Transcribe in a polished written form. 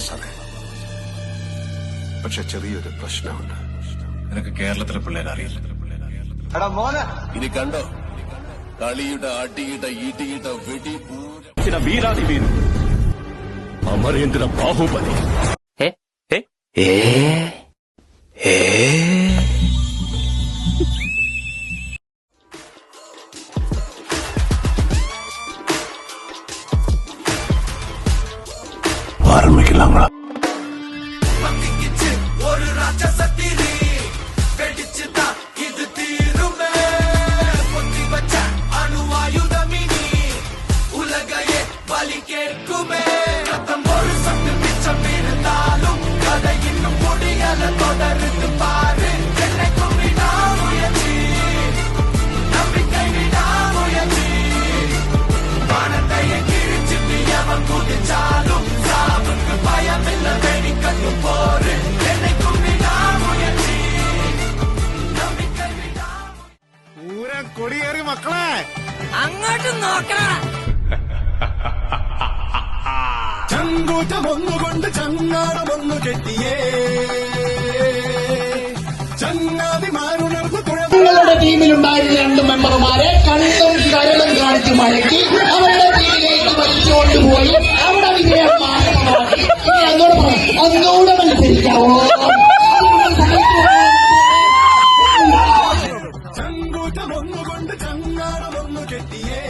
സാറേ. പക്ഷെ ചെറിയൊരു പ്രശ്നമുണ്ട്. നിനക്ക് കേരളത്തിലെ പിള്ളേരെ അറിയില്ല. ഇനി കണ്ടോ കളിയുടെ അടിയിട്ട ഈട്ടിയിട്ട വെടി വീരാതി വീരു അമരേന്ദ്ര ബാഹുബലി. ஆரம்பிக்கலாங்களா? ஒரு ராட்சசத்திரி வெடிச்சுதா இது தீருமே பொத்தி வச்ச அணுவாயுதமினி உலகையே பலி கேட்குமே ரத்தம் ஒரு சட்டு மிச்சம் இருந்தாலும் கதை இன்னும் முடியல தொடர்ந்து பாரு என்னைக்கும் விடாமுயற்சி நம்பிக்கை விடாமுயற்சி வானத்தையே கிழிச்சிட்டு எவன் குதிச்சாலும் சாவுக்கு பயமில்ல வெடிக்கட்டு போரு என்னைக்கும் விடாமுயற்சி நம்பிக்கை പൂരം കൊടിയേറി മക്കളെ അങ്ങോട്ട് നോക്കണം. ചങ്കൂറ്റമൊന്നുകൊണ്ട് ചങ്ങാടമൊന്നു കെട്ടിയേ ചങ്ങാതിമാരുണർന്നു നിങ്ങളുടെ ടീമിലുണ്ടായിരുന്ന 2 മെമ്പർമാരെ കണ്ണും കരളും കാണിച്ച് മടക്കി അവരുടെ ടീമിലേക്ക് വലിച്ചുകൊണ്ടുപോയി അവിടെ വിജയം മാത്രമാക്കി. ഒന്നുകൂടെ മത്സരിക്കാവോ? ചങ്കൂറ്റമൊന്നുകൊണ്ട് ചങ്ങാടമൊന്നു കെട്ടിയേ